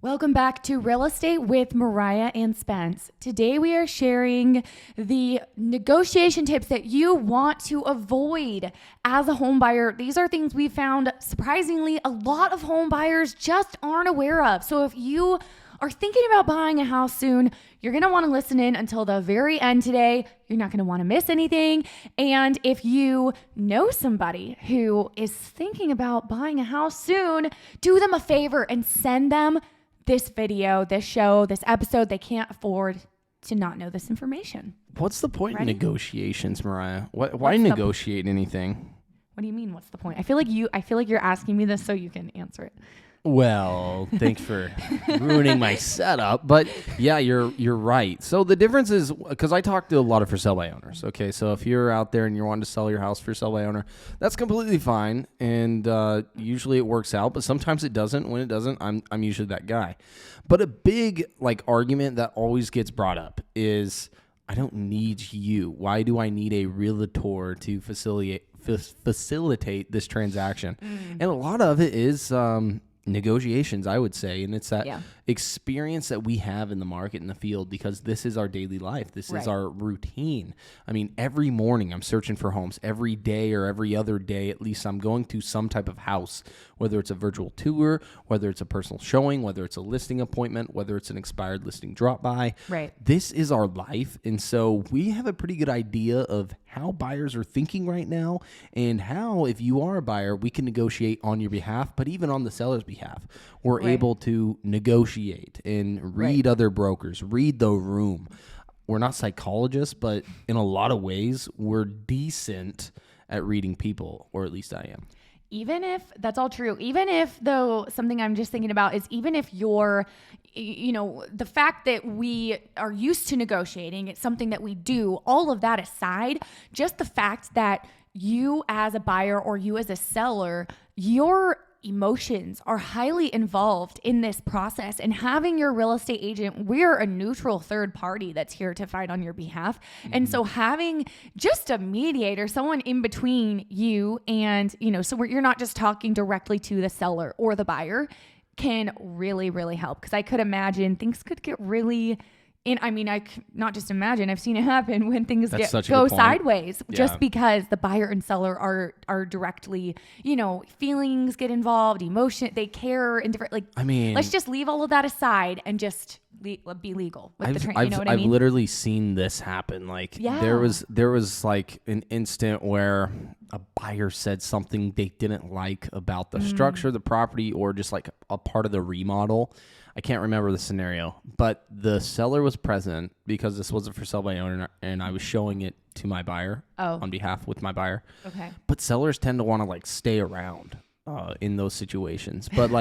Welcome back to Real Estate with Mariah and Spence. Today we are sharing the negotiation tips that you want to avoid as a home buyer. These are things we found surprisingly a lot of home buyers just aren't aware of. So if you are thinking about buying a house soon, you're going to want to listen in until the very end today. You're not going to want to miss anything. And if you know somebody who is thinking about buying a house soon, do them a favor and send them this video, this show, this episode. They can't afford to not know this information. What's the point in negotiations, Mariah? Why negotiate anything? What do you mean? What's the point? I feel like you're asking me this so you can answer it. Well, thanks for ruining my setup. But yeah, you're right. So the difference is, because I talk to a lot of for sale by owners. Okay, so if you're out there and you're wanting to sell your house for sale by owner, that's completely fine. And usually it works out, but sometimes it doesn't. When it doesn't, I'm usually that guy. But a big argument that always gets brought up is, I don't need you. Why do I need a realtor to facilitate this transaction? And a lot of it is negotiations, I would say, and it's that experience that we have in the market, in the field, because this is our daily life. This is our routine. I mean, every morning I'm searching for homes. Every day or every other day, at least, I'm going to some type of house, whether it's a virtual tour, whether it's a personal showing, whether it's a listing appointment, whether it's an expired listing drop by. Right. This is our life. And so we have a pretty good idea of how buyers are thinking right now, and how, if you are a buyer, we can negotiate on your behalf, but even on the seller's behalf. We're able to negotiate and read other brokers, read the room. We're not psychologists, but in a lot of ways, we're decent at reading people, or at least I am. Even if that's all true, even if, though, something I'm just thinking about is, even if you're, the fact that we are used to negotiating, it's something that we do, all of that aside, just the fact that you as a buyer or you as a seller, your emotions are highly involved in this process, and having your real estate agent, we're a neutral third party that's here to fight on your behalf. And so having just a mediator, someone in between you and, so you're not just talking directly to the seller or the buyer, can really, really help. Because I could imagine things could get really not just imagine, I've seen it happen when things go sideways, just because the buyer and seller are directly, feelings get involved, emotion, they care in different, let's just leave all of that aside and just be legal with the you know what I mean? I've literally seen this happen. There was an instant where a buyer said something they didn't like about the structure of the property, or just a part of the remodel. I can't remember the scenario, but the seller was present because this wasn't for sale by owner, and I was showing it to my buyer on behalf with my buyer. Okay. But sellers tend to want to stay around in those situations. But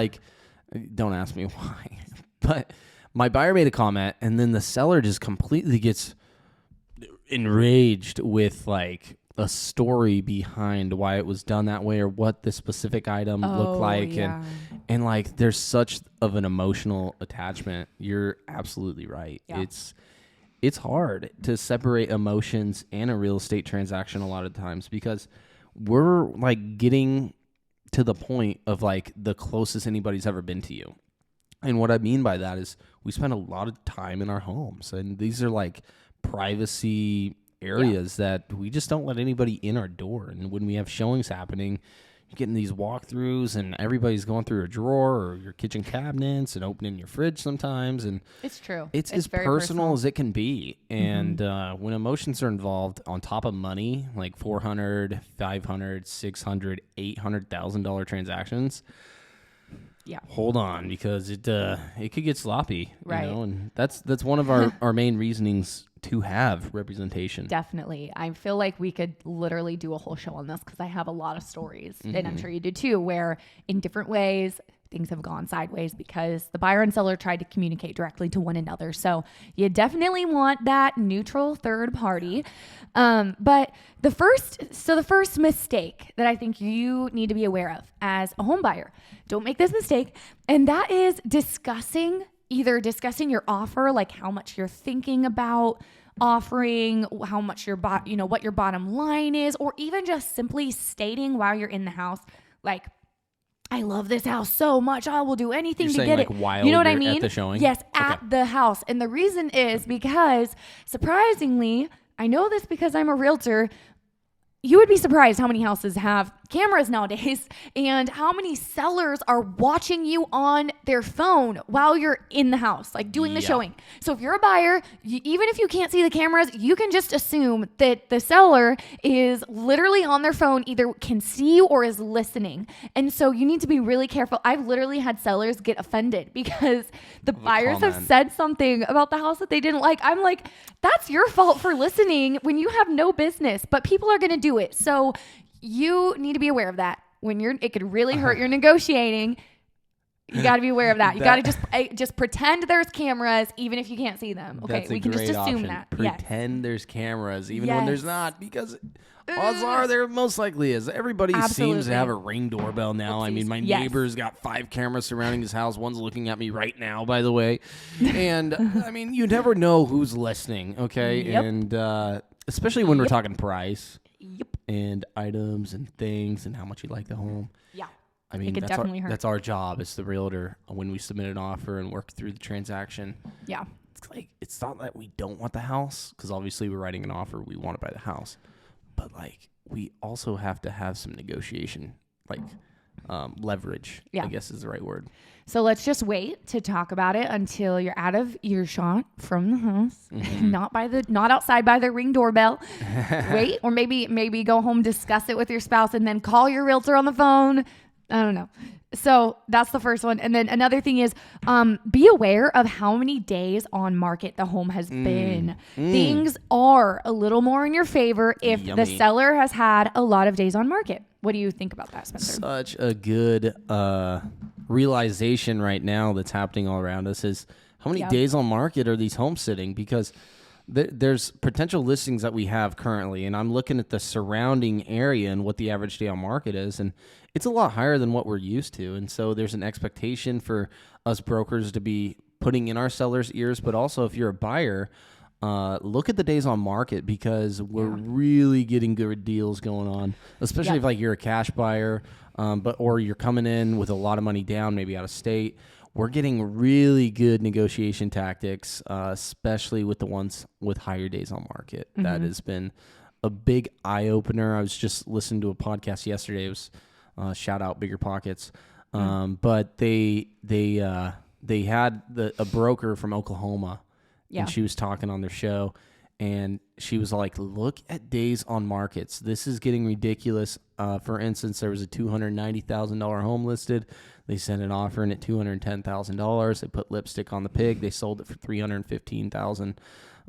don't ask me why. But my buyer made a comment, and then the seller just completely gets enraged with a story behind why it was done that way, or what the specific item looked like. Yeah. And there's such of an emotional attachment. You're absolutely right. Yeah. It's hard to separate emotions and a real estate transaction a lot of times, because we're getting to the point of the closest anybody's ever been to you. And what I mean by that is, we spend a lot of time in our homes, and these are privacy areas that we just don't let anybody in our door. And when we have showings happening, you're getting these walkthroughs, and everybody's going through a drawer or your kitchen cabinets and opening your fridge sometimes. And it's true. It's as personal as it can be. And when emotions are involved, on top of money, like $400, $500, $600, $800,000 transactions, hold on, because it could get sloppy, right? And that's one of our main reasonings to have representation. Definitely. I feel like we could literally do a whole show on this, because I have a lot of stories, and I'm sure you do too, where in different ways things have gone sideways because the buyer and seller tried to communicate directly to one another. So you definitely want that neutral third party. But the first mistake that I think you need to be aware of as a home buyer, don't make this mistake, and that is discussing your offer, how much you're thinking about offering, how much what your bottom line is, or even just simply stating while you're in the house, I love this house so much. I will do anything You're to saying, get like, it. while You know what I you're mean? at the showing? Yes, at the house. And the reason is because, surprisingly, I know this because I'm a realtor. You would be surprised how many houses have cameras nowadays and how many sellers are watching you on their phone while you're in the house, like doing the showing. So if you're a buyer, even if you can't see the cameras, you can just assume that the seller is literally on their phone, either can see you or is listening. And so you need to be really careful. I've literally had sellers get offended because the buyers have said something about the house that they didn't like. I'm like, that's your fault for listening when you have no business, but people are going to do it. So you need to be aware of that. When it could really hurt your negotiating. You got to be aware of that. You got to just pretend there's cameras, even if you can't see them. Okay, we can just assume option. That. Pretend there's cameras, even when there's not, because odds are there most likely is. Everybody seems to have a Ring doorbell now. Oopsies. I mean, my neighbor's got 5 cameras surrounding his house. One's looking at me right now, by the way. And I mean, you never know who's listening. Okay, and especially when we're talking price. And items and things and how much you like the home. Yeah. I mean, that's our job as the realtor when we submit an offer and work through the transaction. Yeah. It's like, it's not that we don't want the house, because obviously we're writing an offer. We want to buy the house. But like, we also have to have some negotiation, like leverage, I guess is the right word. So let's just wait to talk about it until you're out of earshot from the house, not outside by the Ring doorbell. Wait, or maybe go home, discuss it with your spouse, and then call your realtor on the phone. I don't know. So that's the first one. And then another thing is, be aware of how many days on market the home has been. Things are a little more in your favor if the seller has had a lot of days on market. What do you think about that, Spencer? Such a good realization right now that's happening all around us is how many days on market are these homes sitting? Because there's potential listings that we have currently, and I'm looking at the surrounding area and what the average day on market is, and it's a lot higher than what we're used to. And so there's an expectation for us brokers to be putting in our sellers' ears, but also if you're a buyer, look at the days on market, because we're really getting good deals going on, especially if like you're a cash buyer, or you're coming in with a lot of money down, maybe out of state. We're getting really good negotiation tactics, especially with the ones with higher days on market. That has been a big eye opener. I was just listening to a podcast yesterday. It was shout out Bigger Pockets, but they had a broker from Oklahoma. And she was talking on their show, and she was like, look at days on markets. This is getting ridiculous. For instance, there was a $290,000 home listed. They sent an offer in at $210,000. They put lipstick on the pig. They sold it for $315,000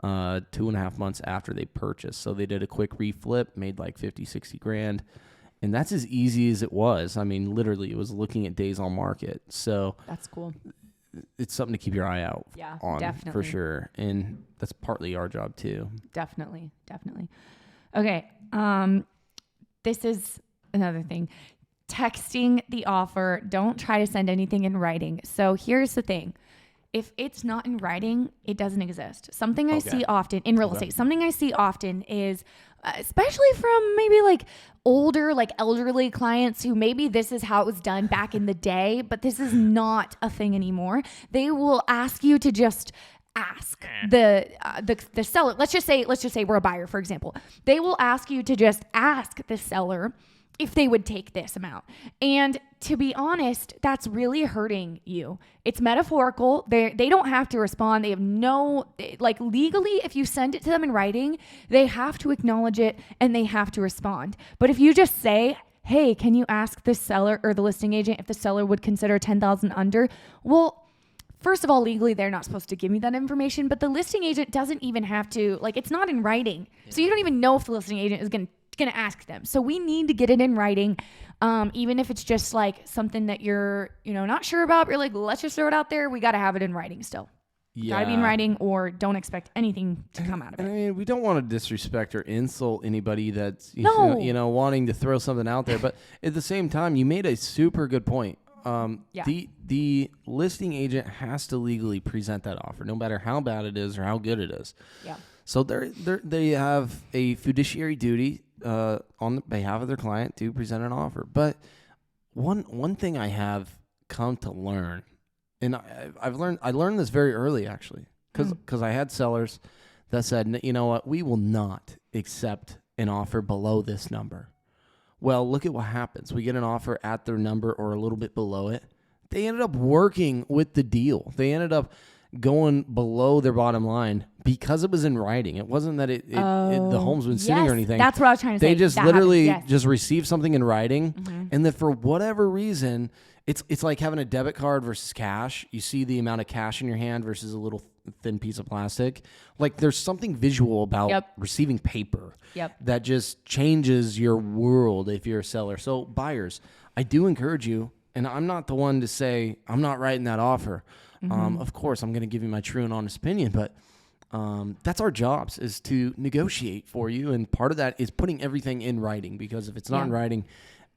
2.5 months after they purchased. So they did a quick reflip, made like 50, 60 grand. And that's as easy as it was. I mean, literally, it was looking at days on market. So that's cool. It's something to keep your eye out on, definitely. For sure. And that's partly our job too. Definitely. Okay. This is another thing. Texting the offer. Don't try to send anything in writing. So here's the thing. If it's not in writing, it doesn't exist. Something I see often in real estate, something I see often is, especially from maybe like older, like elderly clients who maybe this is how it was done back in the day, but this is not a thing anymore. They will ask you to just ask the seller. Let's just say we're a buyer, for example. They will ask you to just ask the seller if they would take this amount. And to be honest, that's really hurting you. It's metaphorical. They don't have to respond. They have no, like legally, if you send it to them in writing, they have to acknowledge it and they have to respond. But if you just say, hey, can you ask the seller or the listing agent if the seller would consider 10,000 under? Well, first of all, legally, they're not supposed to give me that information, but the listing agent doesn't even have to, like, it's not in writing. Yeah. So you don't even know if the listing agent is going to ask them. So we need to get it in writing. Even if it's just like something that you're, not sure about, you're like, let's just throw it out there. We got to have it in writing still. Got to be in writing, or don't expect anything to come out of it. I mean, we don't want to disrespect or insult anybody that's, wanting to throw something out there. But at the same time, you made a super good point. The listing agent has to legally present that offer, no matter how bad it is or how good it is. Yeah. So they have a fiduciary duty on behalf of their client to present an offer. But one thing I have come to learn, and I learned this very early actually, because I had sellers that said, you know what, we will not accept an offer below this number. Well, look at what happens. We get an offer at their number or a little bit below it. They ended up working with the deal. They ended up going below their bottom line because it was in writing. It wasn't that the home's been sitting or anything. That's what I was trying to say. They just literally just received something in writing, and that for whatever reason, it's like having a debit card versus cash. You see the amount of cash in your hand versus a little thin piece of plastic. Like there's something visual about receiving paper that just changes your world if you're a seller. So buyers, I do encourage you, and I'm not the one to say I'm not writing that offer. Of course, I'm going to give you my true and honest opinion, but that's our jobs, is to negotiate for you. And part of that is putting everything in writing, because if it's not in writing,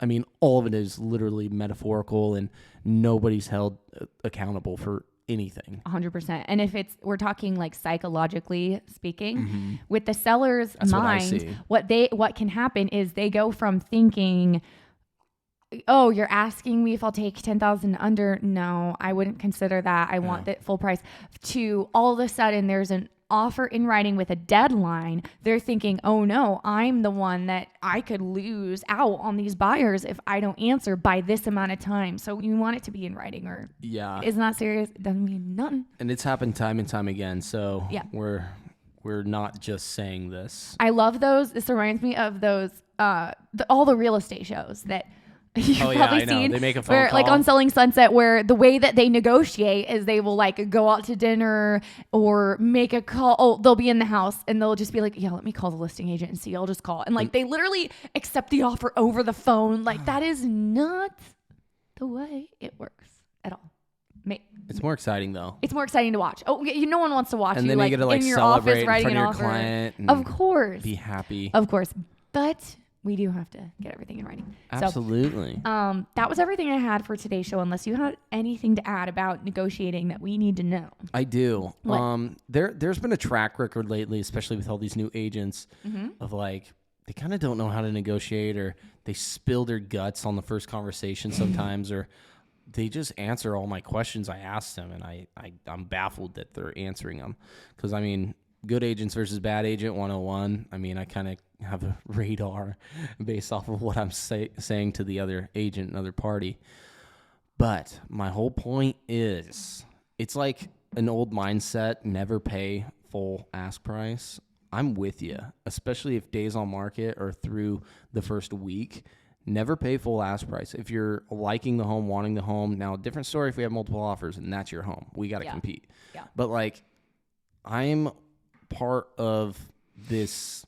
I mean, all of it is literally metaphorical and nobody's held accountable for anything. 100%. And if we're talking like psychologically speaking, with the seller's mind, what can happen is they go from thinking, oh, you're asking me if I'll take 10,000 under. No, I wouldn't consider that. I want the full price. To all of a sudden there's an offer in writing with a deadline. They're thinking, oh no, I'm the one that I could lose out on these buyers if I don't answer by this amount of time. So you want it to be in writing, or it's not serious. It doesn't mean nothing. And it's happened time and time again. So we're not just saying this. I love those. This reminds me of those, all the real estate shows that you've probably seen. They make a phone call. Like on Selling Sunset, where the way that they negotiate is they will like go out to dinner or make a call. Oh, they'll be in the house and they'll just be like, yeah, let me call the listing agent and see. I'll just call. And like they literally accept the offer over the phone. Like that is not the way it works at all. It's more exciting though. It's more exciting to watch. Oh, no one wants to watch and you then like you get to like in your celebrate office writing in front an of your offer. Client. Of course. Be happy. Of course. But we do have to get everything in writing. Absolutely. So, that was everything I had for today's show, unless you had anything to add about negotiating that we need to know. I do. There's been a track record lately, especially with all these new agents, of like, they kind of don't know how to negotiate, or they spill their guts on the first conversation sometimes, or they just answer all my questions I asked them, and I'm baffled that they're answering them. Because, I mean, good agents versus bad agent 101. I mean, I kind of have a radar based off of what I'm saying to the other agent and other party. But my whole point is, it's like an old mindset, never pay full ask price. I'm with you, especially if days on market or through the first week. Never pay full ask price. If you're liking the home, wanting the home, now a different story if we have multiple offers and that's your home. We got to compete. Yeah. But like, I'm part of this,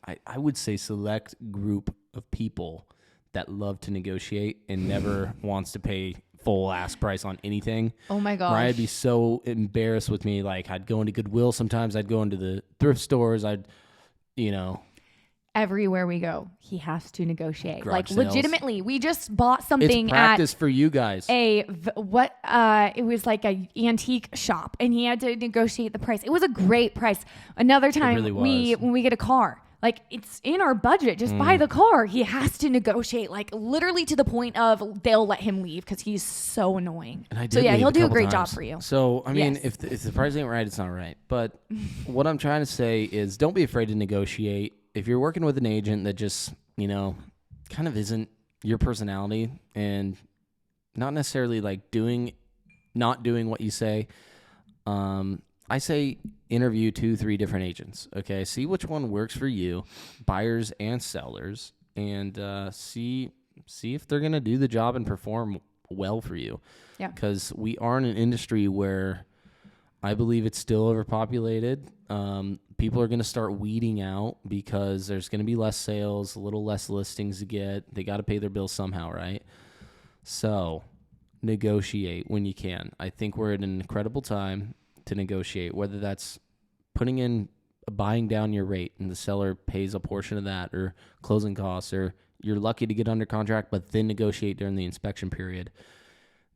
I would say, select group of people that love to negotiate and never wants to pay full ask price on anything. Oh my gosh. Mariah would be so embarrassed with me. Like, I'd go into Goodwill sometimes. I'd go into the thrift stores. Everywhere we go, he has to negotiate. Garage like sales. Legitimately, we just bought something it's practice for you guys. It was like a antique shop, and he had to negotiate the price. It was a great price. Another time, when we get a car, like it's in our budget, just buy the car. He has to negotiate, like literally to the point of they'll let him leave because he's so annoying. So yeah, he'll do a great job for you. So I mean, if the price ain't right, it's not right. But what I'm trying to say is, don't be afraid to negotiate. If you're working with an agent that just, kind of isn't your personality and not necessarily like not doing what you say, I say interview 2-3 different agents. Okay. See which one works for you, buyers and sellers, and see if they're going to do the job and perform well for you. Yeah. Because we are in an industry where I believe it's still overpopulated. People are going to start weeding out because there's going to be less sales, a little less listings to get. They got to pay their bills somehow, right? So negotiate when you can. I think we're at an incredible time to negotiate, whether that's buying down your rate and the seller pays a portion of that, or closing costs, or you're lucky to get under contract, but then negotiate during the inspection period.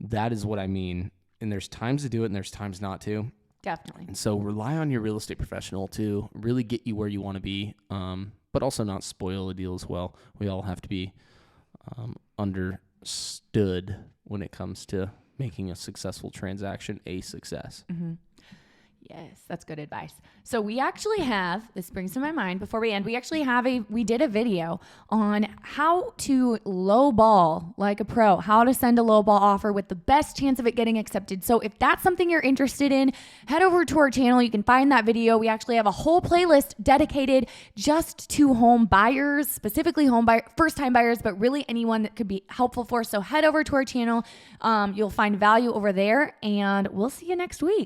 That is what I mean. And there's times to do it and there's times not to. Definitely. And so rely on your real estate professional to really get you where you want to be, but also not spoil a deal as well. We all have to be under stood when it comes to making a successful transaction a success. Mm-hmm. Yes, that's good advice. So we actually have, this brings to my mind before we end, we did a video on how to lowball like a pro, how to send a lowball offer with the best chance of it getting accepted. So if that's something you're interested in, head over to our channel. You can find that video. We actually have a whole playlist dedicated just to home buyers, specifically first time buyers, but really anyone that could be helpful for. So head over to our channel. You'll find value over there, and we'll see you next week.